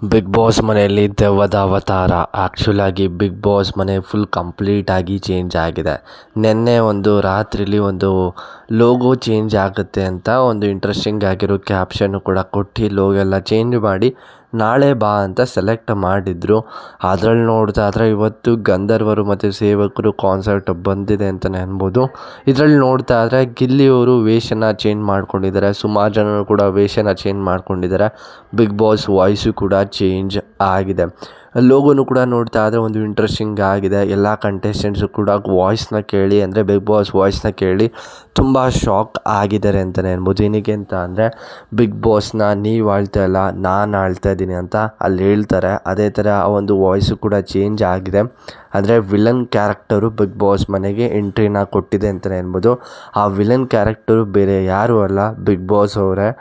Big boss ಮನೆಯಲ್ಲಿ ದೆವ್ವದ ಅವತಾರ. ಆ್ಯಕ್ಚುಲಾಗಿ ಬಿಗ್ ಬಾಸ್ ಮನೆ ಫುಲ್ ಕಂಪ್ಲೀಟಾಗಿ ಚೇಂಜ್ ಆಗಿದೆ. ನಿನ್ನೆ ಒಂದು ರಾತ್ರಿಲಿ ಒಂದು ಲೋಗೋ ಚೇಂಜ್ ಆಗುತ್ತೆ ಅಂತ ಒಂದು ಇಂಟ್ರೆಸ್ಟಿಂಗ್ ಆಗಿರೋ ಕ್ಯಾಪ್ಷನ್ನು ಕೂಡ ಕೊಟ್ಟು ಲೋಗೋ ಎಲ್ಲ ಚೇಂಜ್ ಮಾಡಿ ನಾಳೆ ಬಾ ಅಂತ ಸೆಲೆಕ್ಟ್ ಮಾಡಿದ್ರು. ಅದ್ರಲ್ಲಿ ನೋಡ್ತಾಯಿದ್ರೆ ಇವತ್ತು ಗಂಧರ್ವರು ಮತ್ತು ಸೇವಕರು ಕಾನ್ಸರ್ಟ್ ಬಂದಿದೆ ಅಂತಲೇ ಅನ್ಬೋದು. ಇದರಲ್ಲಿ ನೋಡ್ತಾಯಿದ್ರೆ ಗಿಲ್ಲಿಯವರು ವೇಷನ ಚೇಂಜ್ ಮಾಡ್ಕೊಂಡಿದ್ದಾರೆ, ಸುಮಾರು ಜನರು ಕೂಡ ವೇಷನ ಚೇಂಜ್ ಮಾಡ್ಕೊಂಡಿದ್ದಾರೆ. ಬಿಗ್ ಬಾಸ್ ವಾಯ್ಸು ಕೂಡ ಚೇಂಜ್ ಆಗಿದೆ. ಲೋಗೋನು ಕೂಡ ನೋಡ್ತಾ ಇದ್ರೆ ಒಂದು ಇಂಟ್ರೆಸ್ಟಿಂಗ್ ಆಗಿದೆ. ಎಲ್ಲ ಕಂಟೆಸ್ಟೆಂಟ್ಸು ಕೂಡ ವಾಯ್ಸ್ನ ಕೇಳಿ, ಅಂದರೆ ಬಿಗ್ ಬಾಸ್ ವಾಯ್ಸ್ನ ಕೇಳಿ ತುಂಬ ಶಾಕ್ ಆಗಿದ್ದಾರೆ ಅಂತಲೇ ಅನ್ಬೋದು. ಏನಕ್ಕೆ ಅಂತ ಅಂದರೆ ಬಿಗ್ ಬಾಸ್ನ ನೀವು ಆಳ್ತಾ ಇಲ್ಲ, ನಾನು ಆಳ್ತಾ ಇದ್ದೀನಿ ಅಂತ ಅಲ್ಲಿ ಹೇಳ್ತಾರೆ. ಅದೇ ಥರ ಆ ಒಂದು ವಾಯ್ಸು ಕೂಡ ಚೇಂಜ್ ಆಗಿದೆ. ಅಂದರೆ ವಿಲನ್ ಕ್ಯಾರೆಕ್ಟರು ಬಿಗ್ ಬಾಸ್ ಮನೆಗೆ ಎಂಟ್ರಿನ ಕೊಟ್ಟಿದೆ ಅಂತಲೇ ಅನ್ಬೋದು. ಆ ವಿಲನ್ ಕ್ಯಾರೆಕ್ಟರು ಬೇರೆ ಯಾರೂ ಅಲ್ಲ, ಬಿಗ್ ಬಾಸ್ ಅವರೇ.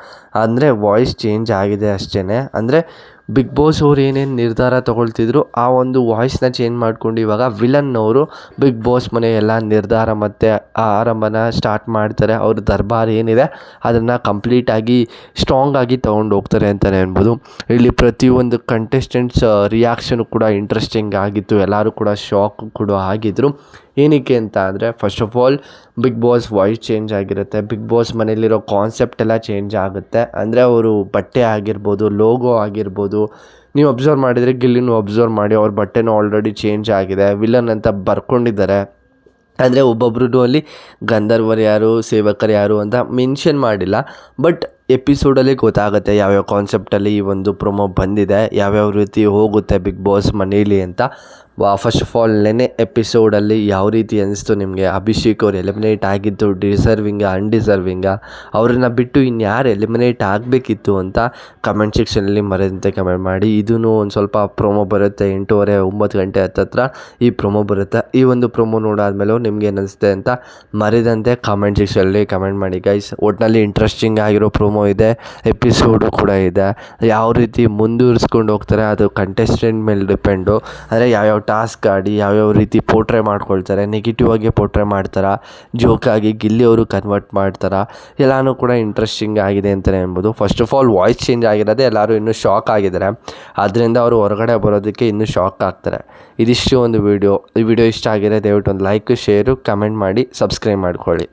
ಅಂದರೆ ವಾಯ್ಸ್ ಚೇಂಜ್ ಆಗಿದೆ ಅಷ್ಟೇ. ಅಂದರೆ ಬಿಗ್ ಬಾಸ್ ಅವ್ರು ಏನೇನು ನಿರ್ಧಾರ ತೊಗೊಳ್ತಿದ್ರು ಆ ಒಂದು ವಾಯ್ಸ್ನ ಚೇಂಜ್ ಮಾಡ್ಕೊಂಡು ಇವಾಗ ವಿಲನ್ನವರು ಬಿಗ್ ಬಾಸ್ ಮನೆ ಎಲ್ಲ ನಿರ್ಧಾರ ಮತ್ತು ಆರಂಭನ ಸ್ಟಾರ್ಟ್ ಮಾಡ್ತಾರೆ. ಅವ್ರ ದರ್ಬಾರ್ ಏನಿದೆ ಅದನ್ನು ಕಂಪ್ಲೀಟಾಗಿ ಸ್ಟ್ರಾಂಗಾಗಿ ತೊಗೊಂಡು ಹೋಗ್ತಾರೆ ಅಂತಲೇ ಅನ್ಬೋದು. ಇಲ್ಲಿ ಪ್ರತಿಯೊಂದು ಕಂಟೆಸ್ಟೆಂಟ್ಸ್ ರಿಯಾಕ್ಷನು ಕೂಡ ಇಂಟ್ರೆಸ್ಟಿಂಗ್ ಆಗಿತ್ತು. ಎಲ್ಲರೂ ಕೂಡ ಶಾಕ್ ಕೂಡ ಆಗಿದ್ದರು. ಏನಕ್ಕೆ ಅಂತ ಅಂದರೆ first of all Bigg Boss voice change ಆಗಿರುತ್ತೆ. ಬಿಗ್ ಬಾಸ್ ಮನೆಯಲ್ಲಿರೋ ಕಾನ್ಸೆಪ್ಟ್ ಎಲ್ಲ ಚೇಂಜ್ ಆಗುತ್ತೆ. ಅಂದರೆ ಅವರು ಬಟ್ಟೆ ಆಗಿರ್ಬೋದು, ಲೋಗೋ ಆಗಿರ್ಬೋದು, ನೀವು ಅಬ್ಸರ್ವ್ ಮಾಡಿದರೆ ಗಿಲ್ಲಿನೂ ಅಬ್ಸರ್ವ್ ಮಾಡಿ ಅವ್ರ ಬಟ್ಟೆನೂ ಆಲ್ರೆಡಿ ಚೇಂಜ್ ಆಗಿದೆ. ವಿಲನ್ ಅಂತ ಬರ್ಕೊಂಡಿದ್ದಾರೆ. ಅಂದರೆ ಒಬ್ಬೊಬ್ರು ಅಲ್ಲಿ ಗಂಧರ್ವರು ಯಾರು, ಸೇವಕರು ಯಾರು ಅಂತ ಮೆನ್ಷನ್ ಮಾಡಿಲ್ಲ. ಬಟ್ ಎಪಿಸೋಡಲ್ಲಿ ಗೊತ್ತಾಗುತ್ತೆ ಯಾವ್ಯಾವ ಕಾನ್ಸೆಪ್ಟಲ್ಲಿ ಈ ಒಂದು ಪ್ರೊಮೋ ಬಂದಿದೆ, ಯಾವ್ಯಾವ ರೀತಿ ಹೋಗುತ್ತೆ ಬಿಗ್ ಬಾಸ್ ಮನೇಲಿ ಅಂತ. ಫಸ್ಟ್ ಆಫ್ ಆಲ್ ನೆನೆ ಎಪಿಸೋಡಲ್ಲಿ ಯಾವ ರೀತಿ ಅನಿಸ್ತು ನಿಮಗೆ? ಅಭಿಷೇಕ್ ಅವ್ರು ಎಲಿಮಿನೇಟ್ ಆಗಿದ್ದು ಡಿಸರ್ವಿಂಗಾ ಅನ್ಡಿಸರ್ವಿಂಗಾ, ಅವ್ರನ್ನ ಬಿಟ್ಟು ಇನ್ಯಾರು ಎಲಿಮಿನೇಟ್ ಆಗಬೇಕಿತ್ತು ಅಂತ ಕಮೆಂಟ್ ಸೆಕ್ಷನಲ್ಲಿ ಮರೆಯದಂತೆ ಕಮೆಂಟ್ ಮಾಡಿ. ಇದೂ ಒಂದು ಸ್ವಲ್ಪ ಪ್ರೊಮೋ ಬರುತ್ತೆ, 8:30 9 ಗಂಟೆ ಹತ್ತತ್ರ ಈ ಪ್ರೊಮೋ ಬರುತ್ತೆ. ಈ ಒಂದು ಪ್ರೊಮೋ ನೋಡಾದ್ಮೇಲೆ ನಿಮ್ಗೆ ಏನಿಸುತ್ತೆ ಅಂತ ಮರೆಯದಂತೆ ಕಮೆಂಟ್ ಸೆಕ್ಷನಲ್ಲಿ ಕಮೆಂಟ್ ಮಾಡಿ ಗೈಸ್. ಒಟ್ಟಿನಲ್ಲಿ ಇಂಟ್ರೆಸ್ಟಿಂಗ್ ಆಗಿರೋ ಪ್ರೊಮೋ ಇದೆ, ಎಪಿಸೋಡು ಕೂಡ ಇದೆ. ಯಾವ ರೀತಿ ಮುಂದುವರಿಸ್ಕೊಂಡು ಹೋಗ್ತಾರೆ ಅದು ಕಂಟೆಸ್ಟೆಂಟ್ ಮೇಲೆ ಡಿಪೆಂಡು. ಅಂದರೆ ಯಾವ್ಯಾವ ಟಾಸ್ಕ್ ಆಡಿ ಯಾವ್ಯಾವ ರೀತಿ ಪೋರ್ಟ್ರೇ ಮಾಡ್ಕೊಳ್ತಾರೆ, ನೆಗೆಟಿವ್ ಆಗಿ ಪೋರ್ಟ್ರೇ ಮಾಡ್ತಾರಾ, ಜೋಕಾಗಿ ಗಿಲ್ಲಿಯವರು ಕನ್ವರ್ಟ್ ಮಾಡ್ತಾರಾ, ಎಲ್ಲನೂ ಕೂಡ ಇಂಟ್ರೆಸ್ಟಿಂಗ್ ಆಗಿದೆ ಅಂತಲೇ ಅನ್ಬೋದು. First of all voice change ಆಗಿರೋದೇ ಎಲ್ಲರೂ ಇನ್ನೂ ಶಾಕ್ ಆಗಿದ್ದಾರೆ. ಅದರಿಂದ ಅವರು ಹೊರಗಡೆ ಬರೋದಕ್ಕೆ ಇನ್ನೂ ಶಾಕ್ ಆಗ್ತಾರೆ. ಇದಿಷ್ಟು ಒಂದು ವಿಡಿಯೋ. ಈ ವಿಡಿಯೋ ಇಷ್ಟ ಆಗಿದೆ ದಯವಿಟ್ಟು ಒಂದು ಲೈಕ್, ಶೇರು, ಕಮೆಂಟ್ ಮಾಡಿ, ಸಬ್ಸ್ಕ್ರೈಬ್ ಮಾಡ್ಕೊಳ್ಳಿ.